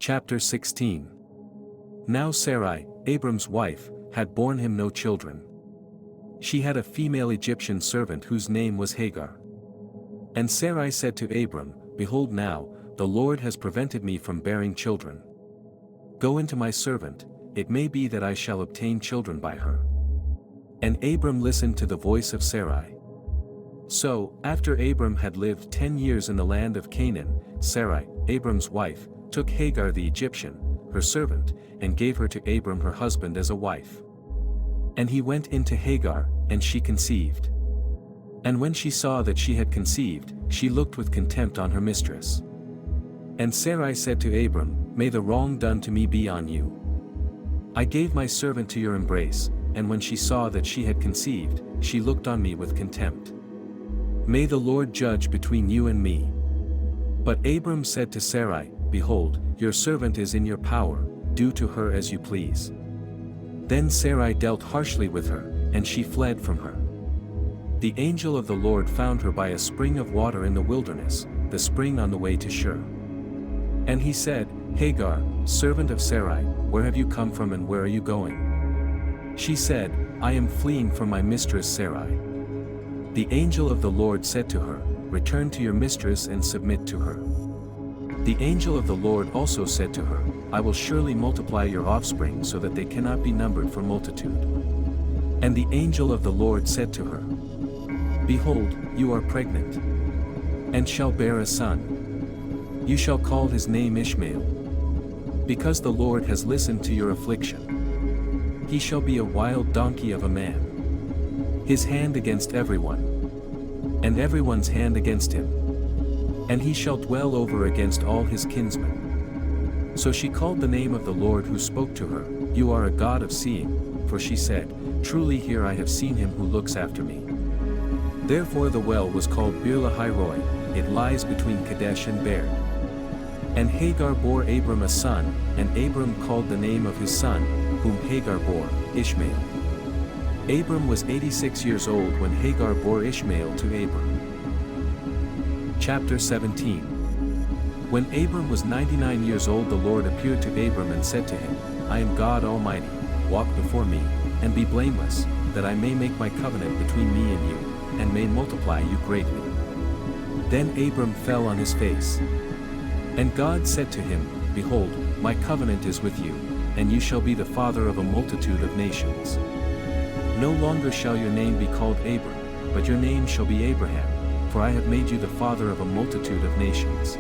Chapter 16. Now Sarai, Abram's wife, had borne him no children. She had a female Egyptian servant whose name was Hagar. And Sarai said to Abram, Behold now, the Lord has prevented me from bearing children. Go into my servant, it may be that I shall obtain children by her. And Abram listened to the voice of Sarai. So, after Abram had lived 10 years in the land of Canaan, Sarai, Abram's wife, took Hagar the Egyptian, her servant, and gave her to Abram her husband as a wife. And he went into Hagar, and she conceived. And when she saw that she had conceived, she looked with contempt on her mistress. And Sarai said to Abram, May the wrong done to me be on you. I gave my servant to your embrace, and when she saw that she had conceived, she looked on me with contempt. May the Lord judge between you and me. But Abram said to Sarai, Behold, your servant is in your power, do to her as you please. Then Sarai dealt harshly with her, and she fled from her. The angel of the Lord found her by a spring of water in the wilderness, the spring on the way to Shur. And he said, Hagar, servant of Sarai, where have you come from and where are you going? She said, I am fleeing from my mistress Sarai. The angel of the Lord said to her, Return to your mistress and submit to her. The angel of the Lord also said to her, I will surely multiply your offspring so that they cannot be numbered for multitude. And the angel of the Lord said to her, Behold, you are pregnant, and shall bear a son. You shall call his name Ishmael. Because the Lord has listened to your affliction. He shall be a wild donkey of a man. His hand against everyone, and everyone's hand against him. And he shall dwell over against all his kinsmen. So she called the name of the Lord who spoke to her, You are a God of seeing, for she said, Truly here I have seen him who looks after me. Therefore the well was called Bir-lahai-roi, it lies between Kadesh and Bered. And Hagar bore Abram a son, and Abram called the name of his son, whom Hagar bore, Ishmael. Abram was 86 years old when Hagar bore Ishmael to Abram. Chapter 17. When Abram was 99 years old, the Lord appeared to Abram and said to him, I am God Almighty, walk before me, and be blameless, that I may make my covenant between me and you, and may multiply you greatly. Then Abram fell on his face. And God said to him, Behold, my covenant is with you, and you shall be the father of a multitude of nations. No longer shall your name be called Abram, but your name shall be Abraham, for I have made you the father of a multitude of nations.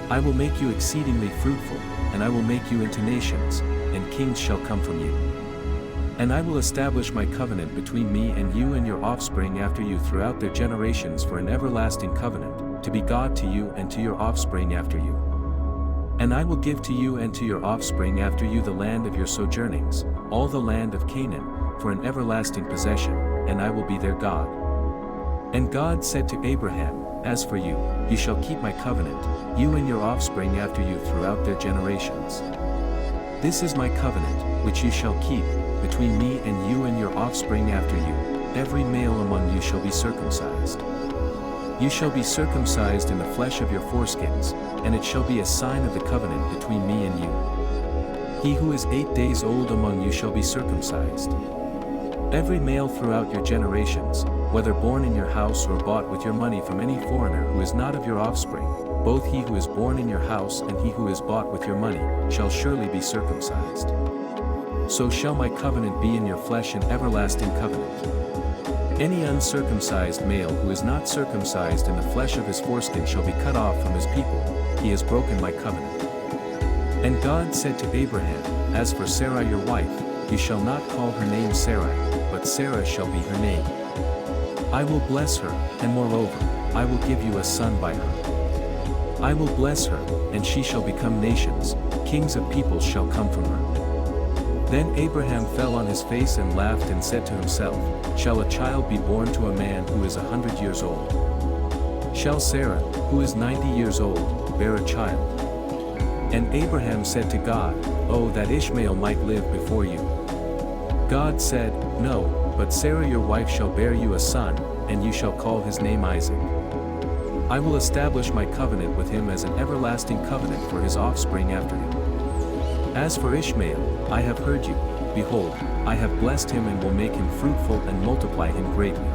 I will make you exceedingly fruitful, and I will make you into nations, and kings shall come from you. And I will establish my covenant between me and you and your offspring after you throughout their generations for an everlasting covenant, to be God to you and to your offspring after you. And I will give to you and to your offspring after you the land of your sojournings, all the land of Canaan, for an everlasting possession, and I will be their God. And God said to Abraham, As for you, you shall keep my covenant, you and your offspring after you throughout their generations. This is my covenant, which you shall keep, between me and you and your offspring after you, every male among you shall be circumcised. You shall be circumcised in the flesh of your foreskins, and it shall be a sign of the covenant between me and you. He who is 8 days old among you shall be circumcised. Every male throughout your generations, whether born in your house or bought with your money from any foreigner who is not of your offspring, both he who is born in your house and he who is bought with your money, shall surely be circumcised. So shall my covenant be in your flesh, an everlasting covenant. Any uncircumcised male who is not circumcised in the flesh of his foreskin shall be cut off from his people, he has broken my covenant. And God said to Abraham, As for Sarai your wife, you shall not call her name Sarai, but Sarah shall be her name. I will bless her, and moreover, I will give you a son by her. I will bless her, and she shall become nations, kings of peoples shall come from her. Then Abraham fell on his face and laughed and said to himself, Shall a child be born to a man who is 100 years old? Shall Sarah, who is 90 years old, bear a child? And Abraham said to God, Oh, that Ishmael might live before you. God said, No, but Sarah your wife shall bear you a son, and you shall call his name Isaac. I will establish my covenant with him as an everlasting covenant for his offspring after him. As for Ishmael, I have heard you, behold, I have blessed him and will make him fruitful and multiply him greatly.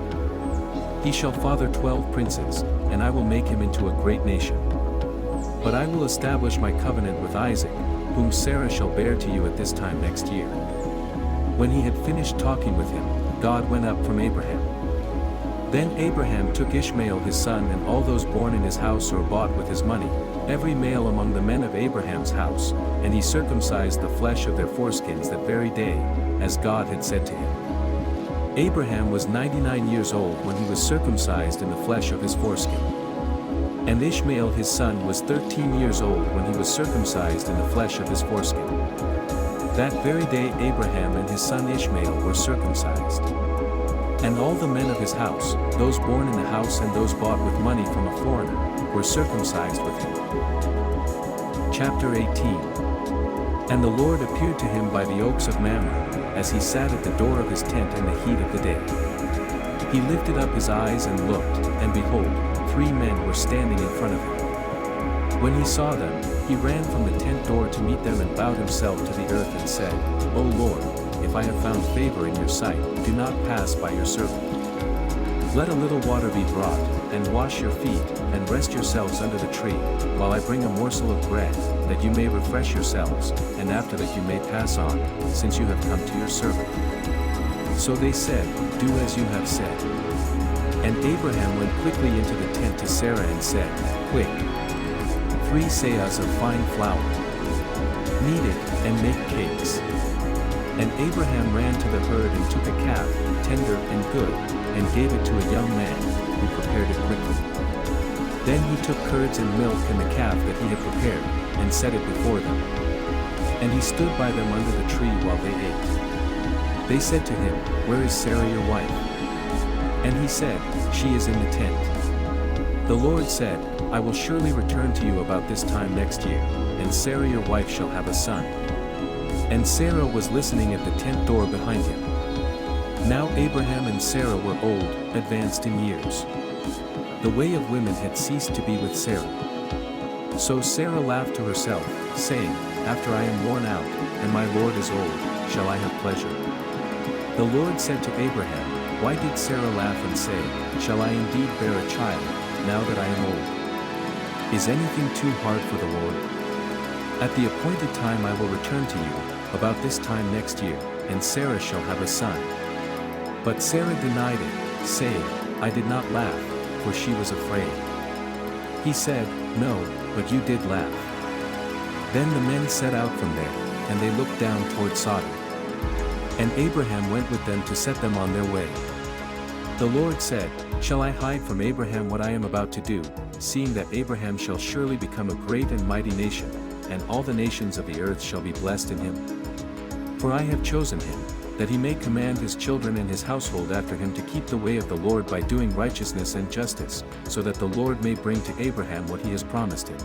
He shall father 12 princes, and I will make him into a great nation. But I will establish my covenant with Isaac, whom Sarah shall bear to you at this time next year. When he had finished talking with him, God went up from Abraham. Then Abraham took Ishmael his son and all those born in his house or bought with his money, every male among the men of Abraham's house, and he circumcised the flesh of their foreskins that very day, as God had said to him. Abraham was 99 years old when he was circumcised in the flesh of his foreskin. And Ishmael his son was 13 years old when he was circumcised in the flesh of his foreskin. That very day Abraham and his son Ishmael were circumcised. And all the men of his house, those born in the house and those bought with money from a foreigner, were circumcised with him. Chapter 18. And the Lord appeared to him by the oaks of Mamre, as he sat at the door of his tent in the heat of the day. He lifted up his eyes and looked, and behold, 3 men were standing in front of him. When he saw them, he ran from the tent door to meet them and bowed himself to the earth and said, O Lord, if I have found favor in your sight, do not pass by your servant. Let a little water be brought, and wash your feet, and rest yourselves under the tree, while I bring a morsel of bread, that you may refresh yourselves, and after that you may pass on, since you have come to your servant. So they said, Do as you have said. And Abraham went quickly into the tent to Sarah and said, Quick, 3 seahs of fine flour. Knead it, and make cakes. And Abraham ran to the herd and took a calf, tender and good, and gave it to a young man, who prepared it quickly. Then he took curds and milk and the calf that he had prepared, and set it before them. And he stood by them under the tree while they ate. They said to him, Where is Sarah your wife? And he said, She is in the tent. The Lord said, I will surely return to you about this time next year, and Sarah your wife shall have a son. And Sarah was listening at the tent door behind him. Now Abraham and Sarah were old, advanced in years. The way of women had ceased to be with Sarah. So Sarah laughed to herself, saying, After I am worn out, and my Lord is old, shall I have pleasure? The Lord said to Abraham, Why did Sarah laugh and say, Shall I indeed bear a child, now that I am old? Is anything too hard for the Lord? At the appointed time I will return to you, about this time next year, and Sarah shall have a son. But Sarah denied it, saying, I did not laugh, for she was afraid. He said, No, but you did laugh. Then the men set out from there, and they looked down toward Sodom. And Abraham went with them to set them on their way. The Lord said, Shall I hide from Abraham what I am about to do, seeing that Abraham shall surely become a great and mighty nation, and all the nations of the earth shall be blessed in him? For I have chosen him, that he may command his children and his household after him to keep the way of the Lord by doing righteousness and justice, so that the Lord may bring to Abraham what he has promised him.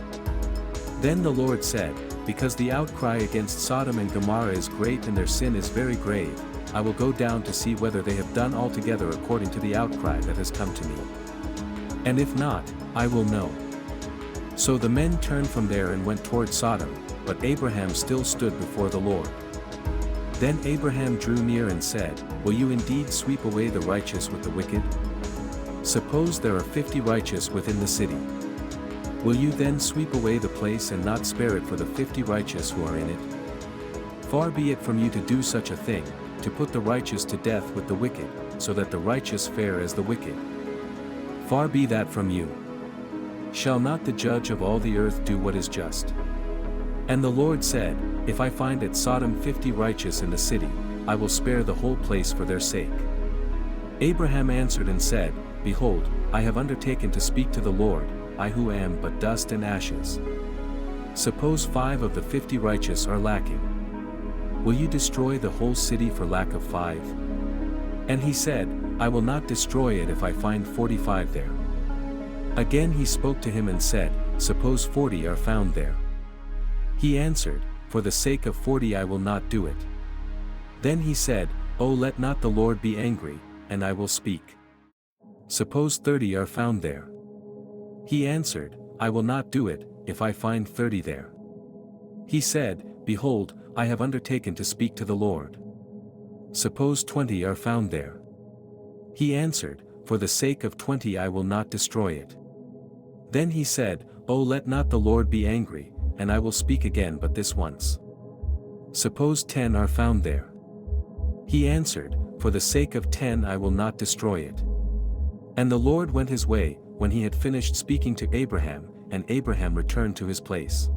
Then the Lord said, Because the outcry against Sodom and Gomorrah is great and their sin is very grave, I will go down to see whether they have done altogether according to the outcry that has come to me. And if not, I will know. So the men turned from there and went toward Sodom, but Abraham still stood before the Lord. Then Abraham drew near and said, Will you indeed sweep away the righteous with the wicked? Suppose there are 50 righteous within the city. Will you then sweep away the place and not spare it for the 50 righteous who are in it? Far be it from you to do such a thing, to put the righteous to death with the wicked, so that the righteous fare as the wicked. Far be that from you. Shall not the judge of all the earth do what is just? And the Lord said, If I find at Sodom 50 righteous in the city, I will spare the whole place for their sake. Abraham answered and said, Behold, I have undertaken to speak to the Lord, I who am but dust and ashes. Suppose 5 of the 50 righteous are lacking. Will you destroy the whole city for lack of 5? And he said, I will not destroy it if I find 45 there. Again he spoke to him and said, Suppose 40 are found there. He answered, For the sake of 40 I will not do it. Then he said, Oh, let not the Lord be angry, and I will speak. Suppose 30 are found there. He answered, I will not do it, if I find 30 there. He said, Behold, I have undertaken to speak to the Lord. Suppose 20 are found there. He answered, For the sake of 20 I will not destroy it. Then he said, Oh, let not the Lord be angry, and I will speak again but this once. Suppose 10 are found there. He answered, For the sake of 10 I will not destroy it. And the Lord went his way, when he had finished speaking to Abraham, and Abraham returned to his place.